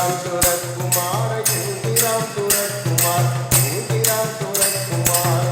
राम सूरत कुमार योगी राम सूरत कुमार योगी राम सूरत कुमार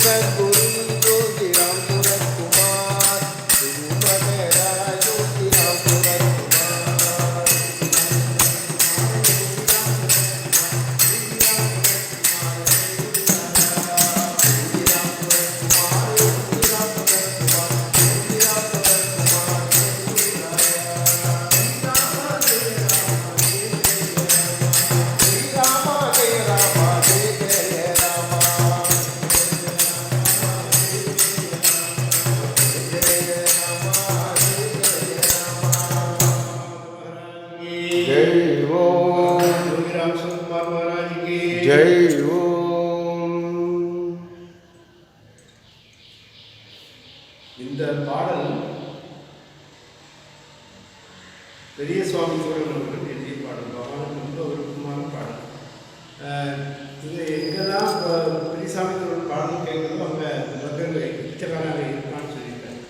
सद्गुरु योगी राम सूरत कुमार गुरु वगैरह योगी राम सूरत कुमार जय ओम இந்த பாடல் பெரிய சுவாமி சோழர்கள் எழுதிய பாடல். பகவானுக்கு ரொம்ப விருப்பமான பாடல். இது எங்கே தான் பெரியசாமி சோழன் பாடல் கேட்குறதோ அங்கே மக்கள் பிச்சைக்காராக இருக்கான்னு சொல்லியிருக்காங்க.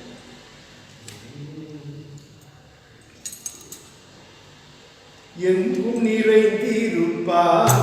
எங்கும் நிறைந்திருப்பார்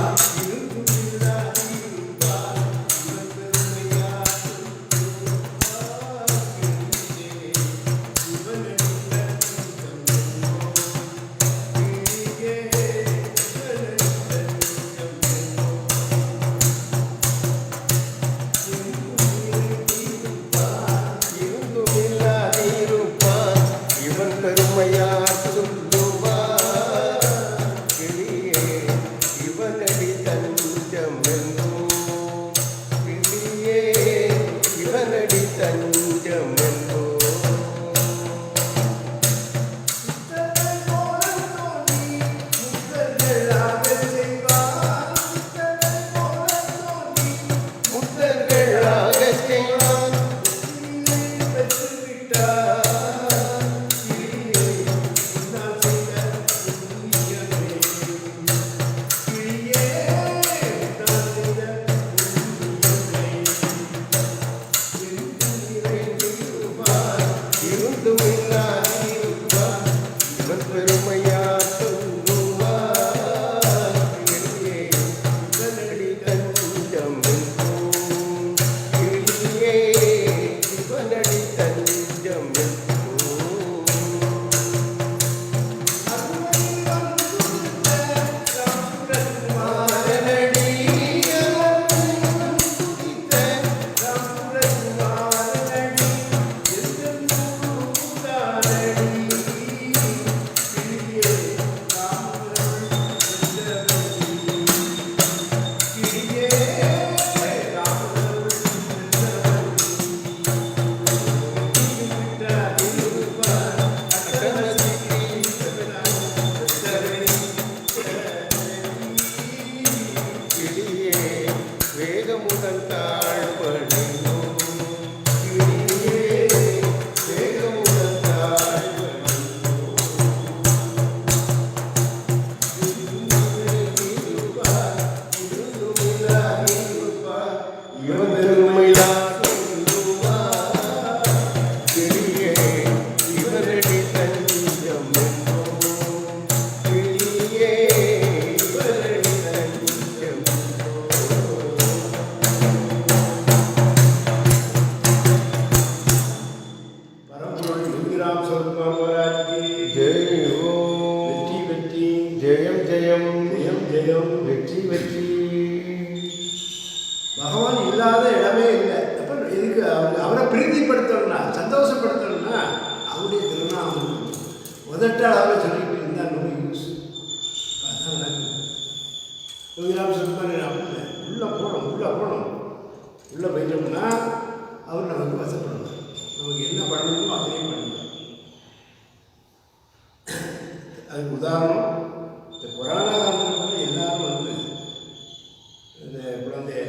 பகவான் இல்லாத இடமே இல்லை. அப்போ இதுக்கு அவரை பிரீதிப்படுத்தணும்னா, சந்தோஷப்படுத்தணும்னா அவருடைய திருநாமம் உதட்டால் அவரை சொல்லிட்டு இருந்தால் நோ யூஸ். அதான் நடக்குது. யோகிராம் சொல்லுவாங்க, அப்படி உள்ளே போகணும், உள்ளே போயிட்டோம்னா அவர் நமக்கு வசப்படணும். நமக்கு என்ன பண்ணணுமோ அதையும் பண்ணணும். அதுக்கு உதாரணம் இந்த புராண காலத்தில் எல்லாரும் இந்த குழந்தைய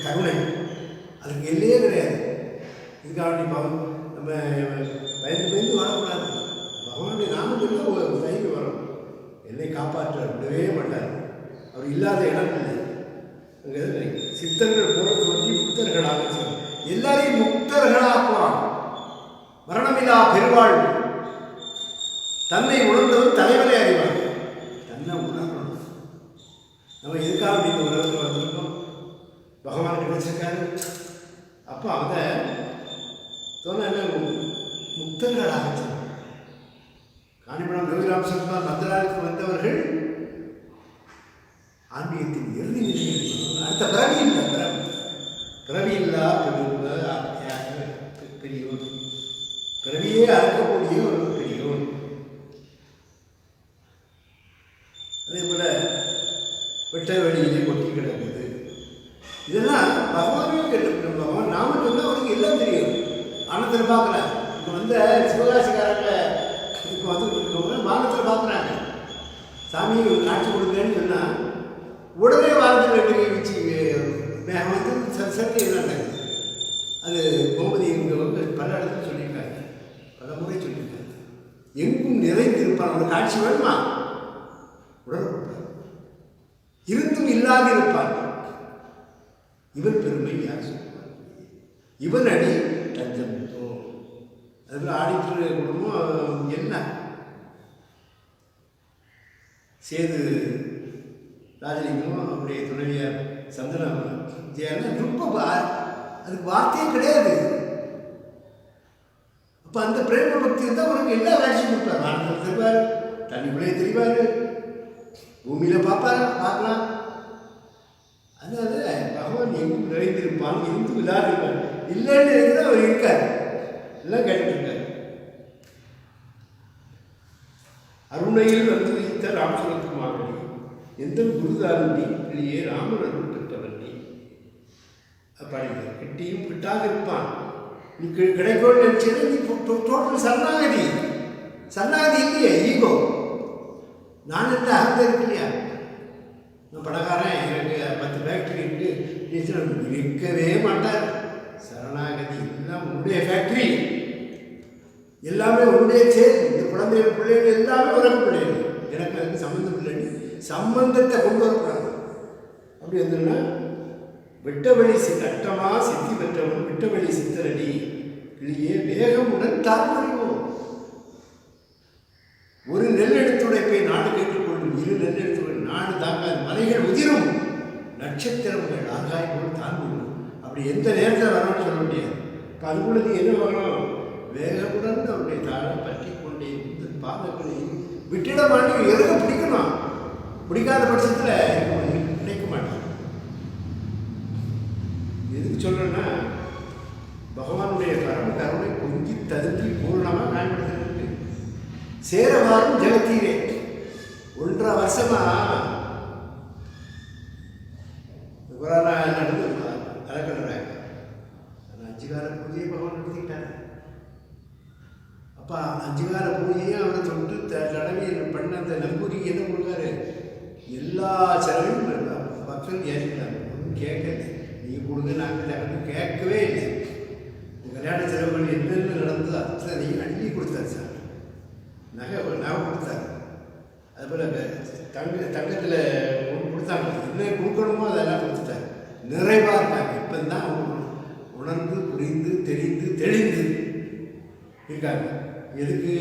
கருணை, அதுக்கு எல்லையே கிடையாது. இதுக்காக நம்ம பயந்து பயந்து வரக்கூடாது. பகவானுடைய நாமத்தில் ஒரு தைரியம் வரும். என்னை காப்பாற்றார், விடவே மாட்டார். அவர் இல்லாத இடம் இல்லை. அங்கே சித்தர்கள் போல தோன்றி முக்தர்களாக எல்லாரையும் முக்தர்களாக்குவான். மரணமில்லா பெருவாழ்வு. தன்னை உணர்ந்தவன் தலைவரை அறிவார். தன்னை உணரணும். நம்ம எதுக்காக இந்த உலகத்தில் வந்திருக்கோம்? பகவான் கிடைச்சிருக்காரு. அப்போ அதை சொன்ன முக்தர்களாக காணிபுரம் யோகிராம் சர்மா மந்திராலயத்துக்கு வந்தவர்கள் ஆன்மீகத்தின் இறுதி நிலையில் அடுத்த பிறவி இல்லை. பிறவி இல்லா பெரியோர், பிறவியே அறுக்கக்கூடிய ஒரு பெரியோர். அதே போல வெட்ட வெளியிலே கொட்டி கிடக்குது. இதெல்லாம் பகவானே கேட்டு பகவான் நாம சொன்னால் அவருக்கு எல்லாம் தெரியும். ஆனத்தில் பார்க்குறேன். இப்போ வந்து சிவகாசிக்காரங்க இப்போ வந்து வானத்தில் பார்க்குறாங்க. சாமி ஒரு காட்சி கொடுக்குறேன்னு சொன்னால் உடனே வானத்தில் வெட்டி வச்சு மேகம் வந்து சரி எல்லாம் நடக்குது. அது கோமதி இங்கே வந்து பல இடத்துல சொல்லியிருக்காங்க, பல முறை சொல்லியிருக்காங்க. எங்கும் நிறைந்திருப்பான். ஒரு காட்சி வேணுமா? உடனே இருந்தும் இல்லாதிருப்பான். இவன் பெருமை யார் சொல்லுவார்? இவன் அடி தஞ்சம். அதுபோல் ஆடிட்டர் குடும்பம் என்ன சேது ராஜலிங்கம் அவருடைய துணைவியார் சந்தனம் ஜெயலலிதா ரொம்ப அதுக்கு வார்த்தையே கிடையாது. அப்போ அந்த பிரேம பக்தி இருந்தால் உனக்கு எல்லா காட்சியும் கொடுப்பார். வானத்தில் தெரிவார், தண்ணிக்குள்ளே தெரிவார், பூமியில் பார்க்கலாம். அதனால பகவான் எங்கும் நிறைந்திருப்பான், எங்கும் இல்லாதிருப்பான். இல்லைன்னு இருந்தால் அவர் இருக்கார், எல்லாம் கேட்டுருக்கார். அருணையில் வந்து வைத்த ராமசுரத்குமாரடி எந்த குருதாரண்டி வெளியே ராமர் அருள் பெற்றவண்டி பாடினார். கிட்டியும் கிட்டாக இருப்பான். நீ கிடைக்கணும்னு நினைச்சது நீ டோட்டல் சரணாகதி இல்லையா? ஈகோ நான் எந்த அகந்தை இருக்கு இல்லையா? நான் பணக்காரன், எனக்கு 10 ஃபேக்ட்ரி இருக்கு, விற்கவே மாட்டார். சரணாகதி எல்லாம் உன்னுடைய ஃபேக்ட்ரி, எல்லாமே உன்னுடைய சேல். இந்த குழந்தைகள் பிள்ளைகள் எல்லாமே உலக பிள்ளைகள், எனக்கு அதுக்கு சம்மந்தம் இல்லைன்னு சம்பந்தத்தை கொண்டு வரக்கூடாது. அப்படி வந்தோம்னா வெட்டவழி கட்டமாக சித்தி பெற்றவன் வெட்டவழி சித்தரடி கிளியே வேகமுடன் தாழ்மறிவோம். ஒரு நெல்லெடுத்துடைப்பை நாடு கேட்டுக்கொள்ளும், 2 நெல்லெடுத்துடைய நாடு தாங்காது. மலைகள் உதிரும், நட்சத்திரங்கள் ஆகாய் போல் தாங்கும். அப்படி எந்த நேரத்தில் வரணும்னு சொல்ல முடியாது. இப்போ அதுக்குள்ள நீ என்ன வரணும்? வேகமுடன் அவருடைய தாழை பற்றி கொண்டே இந்த பாதங்களை விட்டிட மாட்டேன். எதுக்கு பிடிக்கணும்? பிடிக்காத பட்சத்தில் நினைக்க மாட்டான். எதுக்கு சொல்கிறேன்னா, பகவானுடைய பரம கருணை பொங்கி ததுக்கி பூர்ணமாக பயன்படுத்திருக்கு. சேரவாரும் ஜெகத்தீரே 1.5 வருஷமா நடந்து அறக்கடுறாங்க. அந்த 5 கால பூஜையை பகவான் நடத்திக்கிட்டாங்க. அப்போ 5 கால பூஜையும் அவரை தொட்டு தடவி பண்ண அந்த நம்பூரிக்கு என்ன கொடுக்காரு? எல்லா செலவையும் மக்கள் ஏற்றுக்கிட்டாங்க. ஒன்றும் கேட்கல. நீங்கள் கொடுங்க, நாங்கள் கேட்கவே இல்லை. கல்யாண செலவு பண்ணி என்னென்ன நடந்தது அத்தனையும் அள்ளி கொடுத்தாரு சார். நகை கொடுத்தாரு. அதுபோல் தங்கத்தில் கொடுத்தாங்க. என்ன கொடுக்கணுமோ அதெல்லாம் கொடுத்துட்டாரு. நிறைவாக இருக்காங்க. இப்போ தான் உணர்ந்து புரிந்து தெரிந்து தெளிந்து இருக்காங்க. எதுக்கு?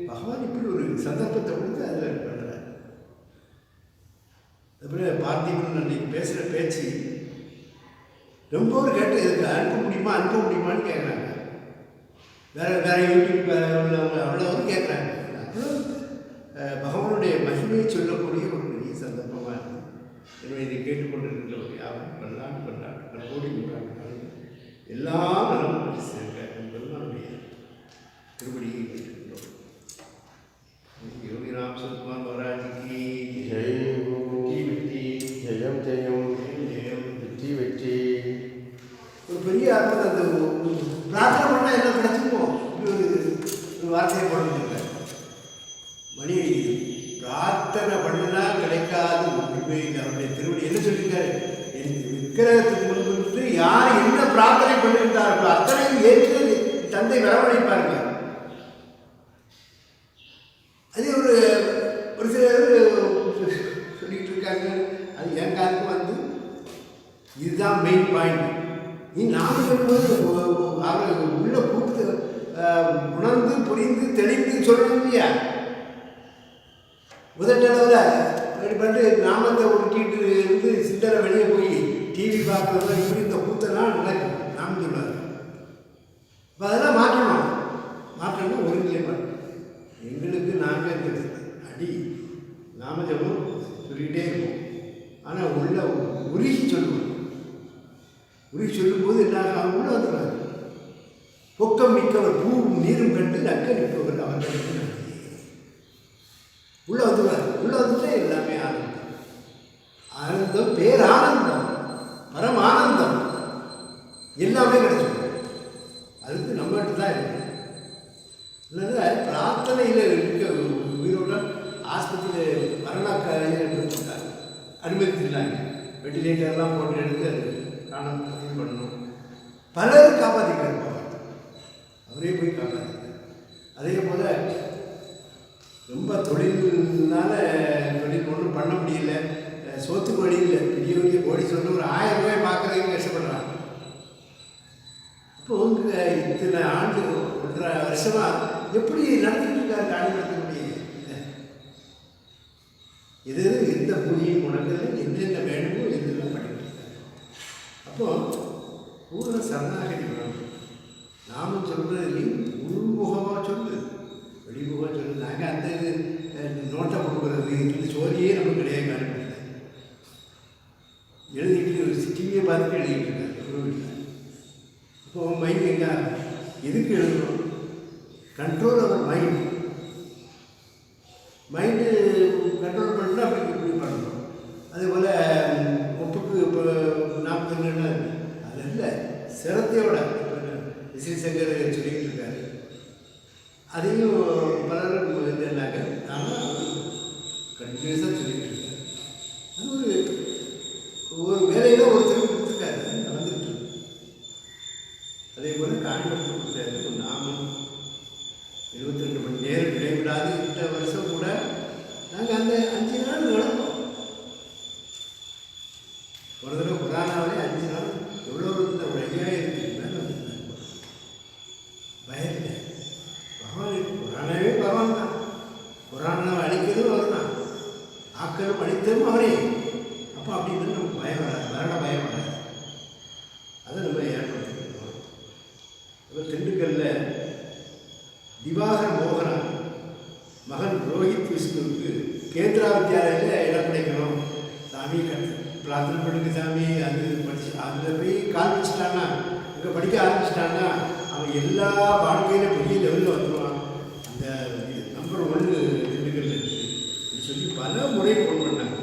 பகவான் இப்படி ஒரு சந்தர்ப்பத்தை கொடுத்து அதில் பண்ணுறாரு. அதுபோல் பார்த்திபன் அன்றைக்கி பேசுகிற பேச்சு ரொம்ப ஒரு கேட்டு எதுக்கு அனுப்ப முடியுமான்னு கேட்குறாங்க. வேறு யூடியூப் உள்ளவங்க அவ்வளோவும் கேட்குறாங்க. அவ்வளோ பகவானுடைய மகிமையை சொல்லக்கூடிய ஒரு பெரிய சந்தர்ப்பமாக இருக்குது. எனவே இதை கேட்டுக்கொண்டிருக்கிற யாரும் பல்லாண்டு கோடி நூறாண்டு எல்லாம் நலம் சேர்க்க என்பதுடைய திருப்படியை கேட்டுக்கின்றோம். யோகிராம் சுரத்குமார் மகாராஜிக்கு வெற்றி. ஒரு பெரிய அர்த்தம். அந்த பிரார்த்தனை பண்ணால் எல்லாம் கிடைச்சிருப்போம். ஒரு வார்த்தையை போடுங்க. மணி அடிக்குது. பிரார்த்தனை பண்ணினா கிடைக்காது ஒன்றுமே. அவருடைய திருவடி என்ன சொல்லியிருக்காரு? என் விக்கிரகத்துக்கு முன்பு பிரார்த்தனை பண்ணியிருந்தார்கள் அத்தனையும் ஏற்று தந்தை வரவழைப்பாருங்க. அது ஒரு சிலர் சொல்லிட்டு இருக்காங்க. அது என் காலத்துக்கு வந்து இதுதான் மெயின் பாயிண்ட். நீ நானும் சொல்லும்போது அவர் உள்ள கூப்பிட்டு உணர்ந்து புரிந்து தெளிந்து சொல்லணும் இல்லையா? முதலளவில் பண்ணிட்டு நாமத்தை ஒட்டிட்டு இருந்து சிந்தனை வெளியே போய் டிவி பார்க்குறது இப்படி இந்த கூத்தெல்லாம் நடக்கும். நாம் சொல்லுவார். இப்போ அதெல்லாம் மாற்றணும் ஒருங்கிணைப்பாடு. எங்களுக்கு நாங்கள் இருக்கிறது அடி நாம ஜபம் சொல்லிக்கிட்டே இருப்போம். ஆனால் உள்ள உருகி சொல்லுவோம். உருகி சொல்லும்போது என்ன உள்ள வந்துடுவார். பொக்கம் மிக்கவர் பூவும் நீரும் கண்டு நக்க நிற்பவர் அவர்களுக்கு உள்ள வந்துடுவார். உள்ள வந்துட்டே எல்லாமே ஆனந்தம். ஆனந்தம் பேரானந்தம் பரமானந்தம் எல்லாமே கிடைச்சிடும். அதுக்கு நம்மகிட்ட தான் இருக்கு. இல்லைன்னா பிரார்த்தனையில் இருக்க உயிரோட ஆஸ்பத்திரியில் மரணக்காரியாக அனுமதிச்சிருந்தாங்க. வெண்டிலேட்டர்லாம் போட்டு எடுத்து அது காணம் இது பண்ணணும். பலரும் காப்பாற்றிக்கிறார். அவரே போய் காப்பாற்றிக்கிறார். அதே போல் ரொம்ப தொழில்னால தொழில் ஒன்றும் பண்ண முடியல. சோத்துக்கு வழி இல்லை. பெரிய பெரிய கோடி சொன்ன ஒரு 1000 ரூபாய் பார்க்குறதுக்கு கஷ்டப்படுறாங்க. இப்போ இத்தனை ஆண்டு 1.5 வருஷமாக எப்படி நடத்திட்டு இருக்காரு காணிப்படுத்த முடியுது? எது எந்த பூஜையும் முடங்குறது என்னென்ன வேணுமோ எதெல்லாம் பண்ணிட்டு இருக்காரு. அப்போது பூர்ண சரணாகதி வேணும். நாமும் சொல்கிறது உள்முகமாக சொல்லு, வெளிமுகமாக சொல்லு. நாங்கள் அந்த நோட்டை கொடுக்குறது இந்த சோழியே நமக்கு கிடையாது. காணிப்படுத்த எழுதிட்டு ஒரு டிவியை பார்த்துட்டு எழுதிட்டு இருக்காரு ஒரு வீட்டில். இப்போது மைண்ட் எங்கே எதுக்கு எழுதணும்? கண்ட்ரோல் அவர் மைண்டு கண்ட்ரோல் பண்ணால் அப்படி இப்படி பண்ணணும். அதேபோல் ஒப்புக்கு இப்போ 40 அது இல்லை சிரத்தையோட விசேஷங்கர் சொல்லிக்கிட்டு இருக்காரு. அதையும் பலரும் என்னன்னாக்க ஆனால் கண்டினியூஸாக சொல்லிக்கிட்டு இருக்காரு. அது ஒரு வேலையில் ஒருத்தர் கொடுத்துருக்காரு, நடந்துக்கிட்டு இருக்கு. அதே போல் காணிப்படுத்த கொடுத்தாரு. நாமும் 22 மணி நேரம் இடைவிடாது இந்த வருஷம் கூட நாங்கள் அந்த 5 நாள் நடப்போம். ஒரு தடவை புராணாவிலே 5 நாள் எவ்வளோ இருந்த ஒரு 5000 மேலே வந்துருந்தாங்க. பயம் இல்லை. பகவான் புராணாவே பகவான் தான். புராணம் அழிக்கிறதும் அவர் தான், ஆக்களும் அழித்ததும் அவரே. அப்போ அப்படின்னு நமக்கு பயம் வராது, மரண பயம் வராது. அதை நம்ம ஏற்படுத்திக்கணும். இப்போ திண்டுக்கல்லில் திவாகர் மோகனா மகன் ரோஹித் விஷ்ணுவுக்கு கேந்திரா வித்யாலயில் இடம் கிடைக்கணும் சாமி பிரார்த்தனை பண்ணுங்க சாமி. அது படிச்சு அதில் போய் கால் வச்சுட்டான்னா, இங்கே படிக்க ஆரம்பிச்சிட்டான்னா அவன் எல்லா வாழ்க்கையிலும் பெரிய லெவலில் வந்துடுவான். அந்த நம்பர் 1 திண்டுக்கல்ல இருக்குது சொல்லி பல முறை ஃபோன் பண்ணாங்க.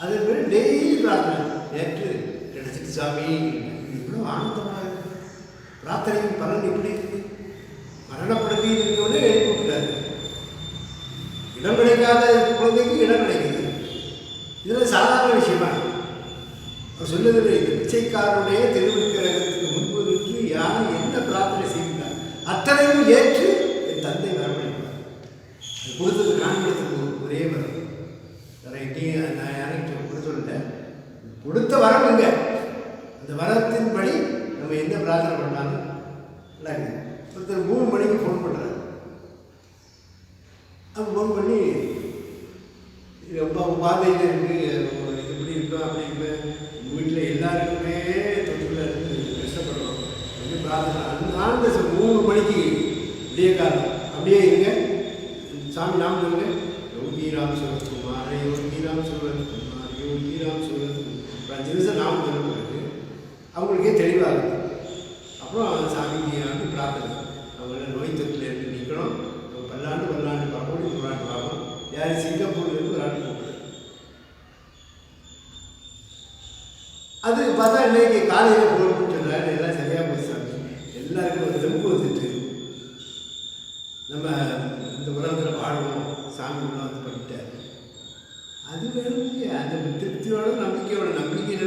அதன் பிறகு டெய்லி பிரார்த்தனை. நேற்று கிடைச்சிட்டு சாமி. இவ்வளோ ஆனந்தமாக இருக்குது. பிரார்த்தனைக்கு பலன் எப்படி இருக்குது? மரணப்படுக்கையில் இருக்கவனே எழுதி கொடுக்குறாரு. இடம் கிடைக்காத குழந்தைக்கு இடம் கிடைக்குது. இதெல்லாம் சாதாரண விஷயமா? அவர் சொல்லுவது இந்த பிச்சைக்காரனுடைய திருவிக்கிரகத்துக்கு முன்பு நின்று யாரும் என்ன பிரார்த்தனை செய்கிறார் அத்தனையும் ஏற்று என் தந்தை வரவழைப்பார். அது கொடுத்தது காண்படுத்துக்கு ஒரே வரம். வேற நான் யாரையும் கொடுத்து சொல்லிட்டேன். கொடுத்த வரம் எங்க? அந்த வரத்தின்படி நம்ம என்ன பிரார்த்தனை பண்ணாலும் நடக்குது. ஒருத்தர் 3 மணிக்கு ஃபோன் பண்ணுறாரு. அப்போ ஃபோன் பண்ணி ரொம்ப பாதையில் இருக்குது, எப்படி இருக்கோம் அப்படி இருக்கு, உங்கள் வீட்டில் எல்லாருக்குமே தொற்றுல இருந்து கஷ்டப்படுறோம், கொஞ்சம் பிரார்த்தனை. அந்த 3 மணிக்கு விடிய காலம் அப்படியே இருங்க. சாமி நாம் சொல்லுங்க. யோகிராம் சிவகுமார், யோகிராம் சிவகுமார், யோகிராம் சிவகுமார். 5 நிமிஷம் நாம் சொல்ல பிறகு அவங்களுக்கே தெளிவாகுது. அப்புறம் சாமிக்கு வந்து பிரார்த்தனை. அவங்கள நோய் தொற்றில் இருந்து நிற்கணும். பல்லாண்டு பார்க்கணும், 100 ஆண்டு பார்க்கணும். யார் சிங்கப்பூர்லேருந்து ஒரு ஆண்டு போகுது. அது பார்த்தா இன்னைக்கு காலையில் போகணும்னு சொல்கிறாரு. எல்லாம் சரியாக போய் சாமி எல்லாருக்கும் ஒரு தெம்பு வந்துட்டு நம்ம இந்த உலகத்தில் வாழணும் சாமி உள்ள வந்து பண்ணிட்டாரு. அது வேணும். அந்த திருப்தியோட நம்பிக்கையோட நம்பிக்கையில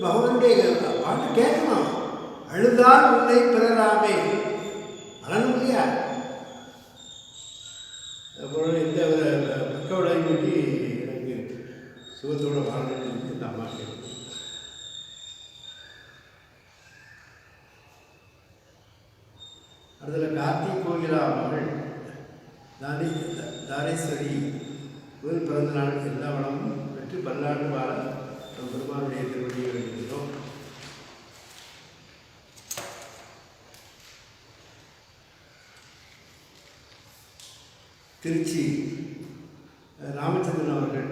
பகவானுடைய பாட்டு கேட்கணும். அழுதால் உன்னை பெறலாமே, அழணும் இல்லையா? அப்புறம் எந்த ஒரு பக்க விளைவு பற்றி எனக்கு சுகத்தோட வாழ்க்கை இந்த அம்மா கேட்கணும். அதில் கார்த்திக் கோகிலா மகள் தாரேஸ்வரி முதல் பிறந்த நாள் எல்லா வளமும் பெற்று பல்லாண்டு வாழ நம் பெருமானுடைய திருவடியை வேண்டுகிறோம். திருச்சி ராமச்சந்திரன் அவர்கள்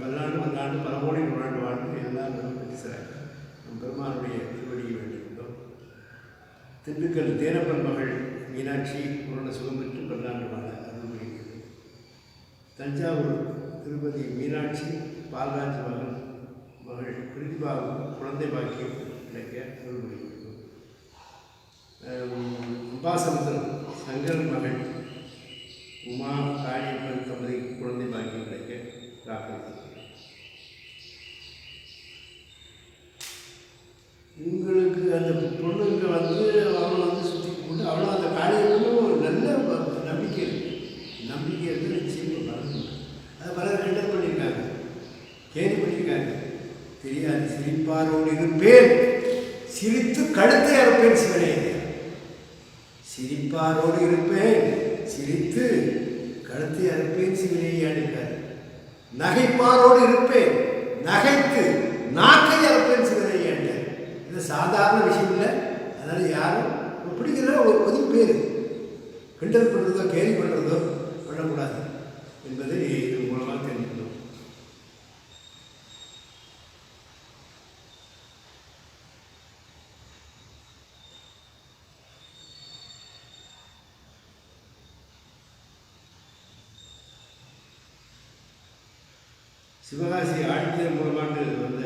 பல்லாண்டு பல கோடி நூறாண்டு வாழ்ந்து எல்லாரும் பேசுகிறாங்க. நம் பெருமானுடைய திருவடியை வேண்டுகிறோம். திண்டுக்கல் தேனப்பன் மகள் மீனாட்சி உருள சுகம் பெற்று பல்லாண்டு வாழ அருள்புரிகிறது. தஞ்சாவூர் திருப்பதி மீனாட்சி பால்ராஜ் மகள் பிரிதிபாவும் குழந்தை பாக்கியம் கிடைக்க அருள்புரிகிறது. அம்பாசமுத்திரம் சங்கர் மகள் உமா காளியப்பன் தம்பதிக்கு குழந்தை பாக்கியம் கிடைக்க பிரார்த்தனை. உங்களுக்கு அந்த பொண்ணுங்க அவனை சுற்றி கொண்டு அவளும் அந்த காளியப்பனும் ஒரு நல்ல நம்பிக்கை இருந்து நிச்சயம் மறந்து அதை பலர் கிண்டல் பண்ணியிருக்காங்க, கேலி பண்ணியிருக்காங்க. தெரியாது. சிரிப்பாரோடு இருப்பேன், சிரித்து கழுத்தை அறுப்பேன் சிவனே. சிரிப்பாரோடு இருப்பேன், சிரித்து கழுத்தை அறுப்பேன் சிவனேயாடுக்கார். நகைப்பாரோடு இருப்பேன், நகைத்து நாக்கை அறுப்பேன் சிவனேயாண்டார். இது சாதாரண விஷயம் இல்லை. அதனால் யாரும் பிடிக்கிறத ஒதுக்கி பேர் கிண்டல் பண்ணுறதோ கேலி பண்ணுறதோ பண்ணக்கூடாது என்பதை இது மூலமாக தெரிஞ்சுக்கணும். சிவகாசி ஆடிட்டர் மூலமாக வந்த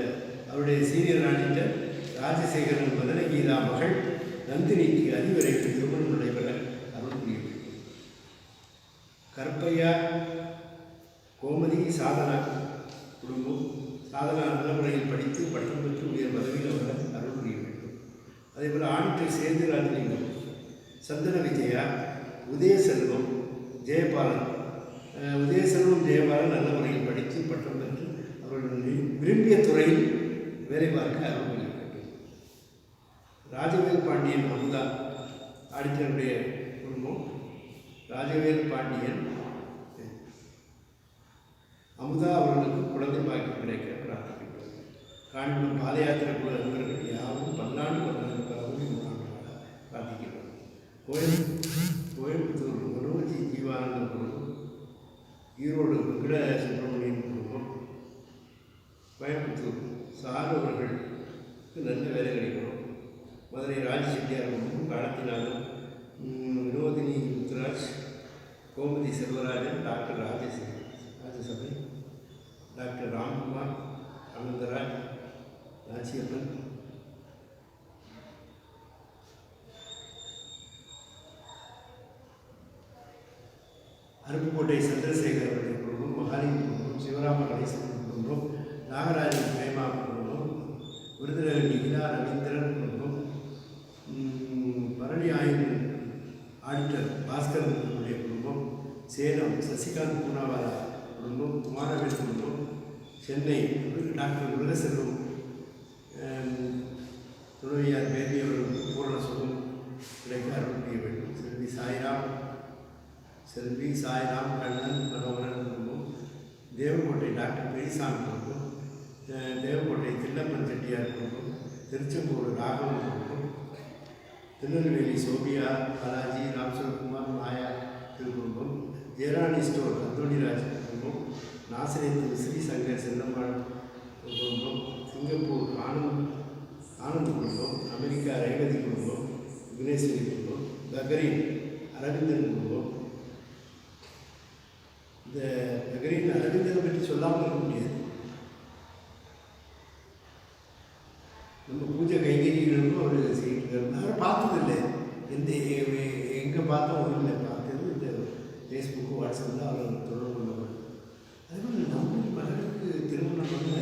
அவருடைய சீனியர் ஆடிட்டர் ராஜசேகரன் மதனகீதா மகள் நந்தினிக்கு அதிவிரைவில் திருமணம் நடைபெற அருள்புரியும். கற்பையா கோமதி சாதனா குடும்பம் சாதனா நல்ல முறையில் படித்து பட்டம் பெற்று உயர் பதவியில் வர அருள்புரிய வேண்டும். அதேபோல் ஆடிட்டர் சேதுராஜலிங்கம், சந்தன விஜயா, உதயசெல்வம் ஜெயபாலன் ஜெயபாலன் நல்ல முறையில் படித்து பட்டம் பெற்று அவர்கள் விரும்பிய துறையில் வேலை பார்க்க அருள்புரிய வேண்டும். ராஜவேல் பாண்டியன் அமுதா ஆடிட்டருடைய குடும்பம் ராஜவேல் பாண்டியன் அமுதா அவர்களுக்கு குழந்தை பாக்கியம் கிடைக்க பிரார்த்திக்கின்றோம். காஞ்சிபுரம் பாத யாத்திரை குழு நண்பர்கள் யாரும் பல்லாண்டு பிரார்த்திக்கின்றோம். கோயம்புத்தூர் மனோஜி ஜீவானந்த குடும்பம், ஈரோடு வெங்கட சுப்பிரமணியன் குடும்பம், கோயம்புத்தூர் சார் அவர்களுக்கு நல்ல வேலை கிடைக்கணும். மதுரை ராஜசெட்டியார் குடும்பம், காலத்தினாலும் வினோதினி முத்துராஜ், கோமதி செல்வராஜன், டாக்டர் ராஜசபை, டாக்டர் ராம்குமார், அனந்தராஜ், ராஜியப்பன், அருப்புக்கோட்டை சந்திரசேகர் அவருடைய குடும்பம், மகாலிங்க குடும்பம், சிவராம கணேசன் குடும்பம், நாகராஜன் பிரேமா குடும்பம், விருதுநகர் நிகிலா ரவீந்திரன் குடும்பம், பரணி ஆடிட்டர் பாஸ்கர் அவருடைய குடும்பம், சேலம் சசிகாந்த் பூனாவாலா குடும்பம், குமாரவேல் குடும்பம், சென்னை டாக்டர் உலகசெல்வம் துணைவியார் பேபி அவர்களுக்கு பூரண சுகம் கிடைக்க அருள்புரிய வேண்டும். செல்வி சாய்ராம் கண்ணன் மனோகரன் குடும்பம், தேவக்கோட்டை டாக்டர் பெரியசாமி குடும்பம், தேவக்கோட்டை தில்லப்பன் செட்டியார் குடும்பம், திருச்செங்கோடு ராகவன் குடும்பம், திருநெல்வேலி சோபியா பாலாஜி ராம்சரகுமார் மாயா திருக்குடும்பம், ஜெயராணி ஸ்டோர் அந்தோணிராஜ் குடும்பம், நாசிரியத்தில் ஸ்ரீசங்கர் செல்லம்மாள் குடும்பம், சிங்கப்பூர் ஆனந்த் குடும்பம், அமெரிக்கா ரேவதி குடும்பம், விக்னேஸ்வரி குடும்பம், பஹ்ரைன் அரவிந்தன் குடும்பம். இந்த பஹ்ரைன் அரவிந்தனை பற்றி சொல்லாமல் இருக்க முடியாது. நம்ம பூஜை கைகறிகளுக்கும் அவர் செய்கிட்டு யாரும் பார்த்ததில்லை. எங்கே பார்த்தோம் ஒன்றும் இல்லை. பார்த்தது இந்த ஃபேஸ்புக்கு வாட்ஸ்அப்பில் அவர் தொடர்பு கொள்ளப்படும். அதே மாதிரி நம்ம மகளுக்கு திருமணம் பண்ண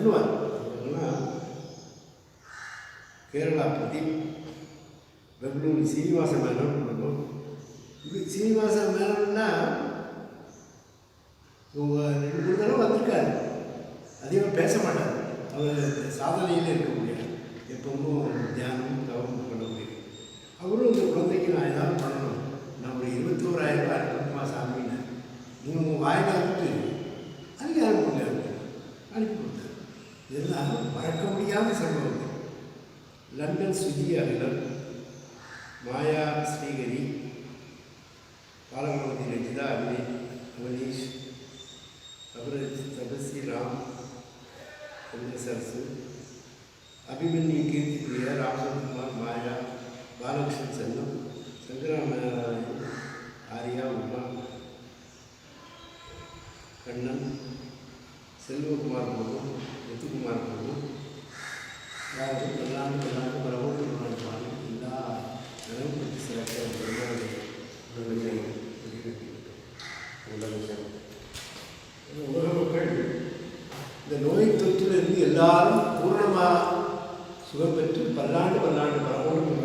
பண்ணுவார். அவர்லாம் கேரளா பிரதீப், பெங்களூரு சீனிவாச மேனன் பண்ணணும். இது சீனிவாச மேனன்னா ரெண்டு மூணு தடவை வந்திருக்காரு. அதிகமாக பேச மாட்டார். அவர் சாதனையில் இருக்க முடியாது. எப்பவும் தியானம் தவம் பண்ண முடியும். அவரும் இந்த குழந்தைக்கு நான் ஏதாவது பண்ணணும், நான் ஒரு 21,000 ரூபாய் அனுப்புமா சாமின்னு நீங்கள் வாயில வந்துட்டு அதுக்கு அனுப்புங்க அனுப்பி கொடுத்தார். இதெல்லாம் மறக்க முடியாத சம்பவங்கள். லண்டன் சுஜி அகிலன், மாயா ஸ்ரீகரி, பாலகவதி ரஞ்சிதா அவனீஷ், தபஸ்வி ராம், சரசு, அபிமன்யு கீர்த்தி பிரியா, ராமசந்திரகுமார், மாயா, பாலகிருஷ்ணன் செல்லம், சங்கராம ஆரியா, உமா, கண்ணன், செல்வகுமார் பிரபு, முத்துக்குமார் பிரபு, அதாவது எல்லாரும் பரவோடு பாடி எல்லா நிலவும் பற்றி சிறக்க உலக மக்கள் இந்த நோய் தொற்றிலிருந்து எல்லாரும் பூர்ணமாக சுகம் பெற்று பல்லாண்டு பரவோடு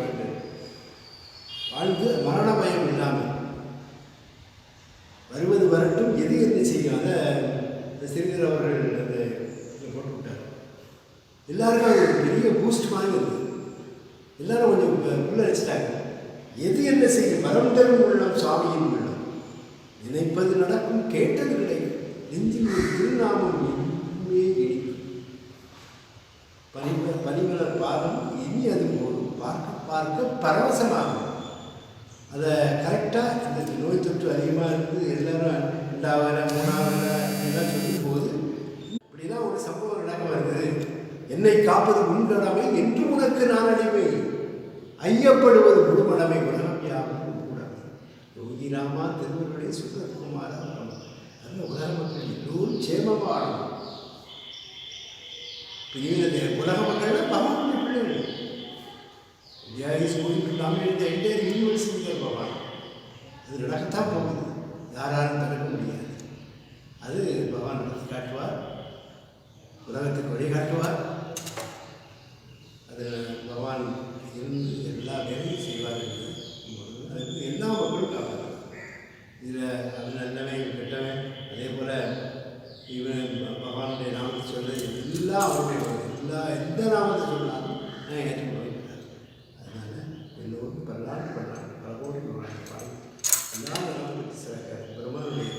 வாழ்ந்து மரண பயம் இல்லாமல் வருவது வரட்டும், எது என்ன செய்யும். அதை சிறிதர் அவர்கள் அந்த இதில் போட்டு விட்டார். எல்லாருக்கும் அது ஒரு பெரிய பூஸ்ட் மாதிரி இருக்குது. எல்லாரும் கொஞ்சம் உள்ள வச்சுட்டாங்க. எது என்ன செய்யும், வரம் தரும் உள்ளம் சாமியின் உள்ளம், நினைப்பது நடக்கும், கேட்டது கிடைக்கும், நெஞ்சில் ஒரு திருநாமம் இனிமே இனிக்கும், பனிமலர் பாதம் இனி அது போதும், பார்க்க பார்க்க பரவசமாகும். அதை கரெக்டாக இந்த நோய் தொற்று அதிகமாக இருக்குது, எல்லோரும் 2வது 3வது எல்லாம் சொல்லும் போது இப்படிலாம் ஒரு சம்பவம் நடக்க வருது. என்னை காப்பது உன் கடமை என்று உனக்கு நான் அடிமை, ஐயப்படுவது முழுமடமை, உலகம் யாவும் கூடமை. யோகி ராமா திருவருடைய சுந்தரகுமாரா, அந்த உலக மக்கள் எல்லோரும் சேமமாடும். உலக மக்கள் பகவானுடைய பிள்ளைகள். India is going to dominate the entire universe with their Bhavan. அது நடக்கத்தான் போகுது, யாராலும் தடுக்க முடியாது. அது பகவான் நடத்தி காட்டுவார், உலகத்துக்கு வழிகாட்டுவார். அது பகவான் இருந்து எல்லா வேலையும் செய்வார். அதுக்கு எல்லா மக்களும் காப்பார். இதில் அது நல்லவன் கெட்டவன், அதே போல் இவன் பகவானுடைய நாமத்தை சொல்ல எல்லாம் அவருடைய எந்த நாமத்தை சொன்னாலும் நான் ஏற்றுக்கொள்வேன். எல்லோரும் பல்லாண்டு பரவோடு பாடி எல்லா நாமத்தை சிறக்க பெருமானுடைய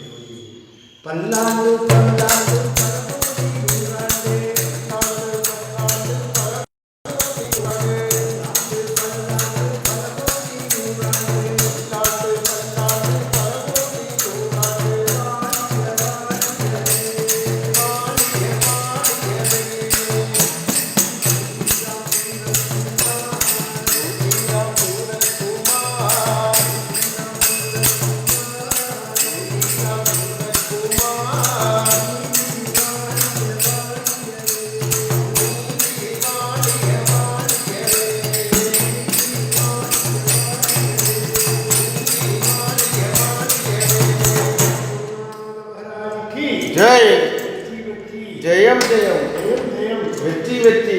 பல்லாண்டு பல்லாண்டு जय जयम जयम, वेट्टी वेट्टी।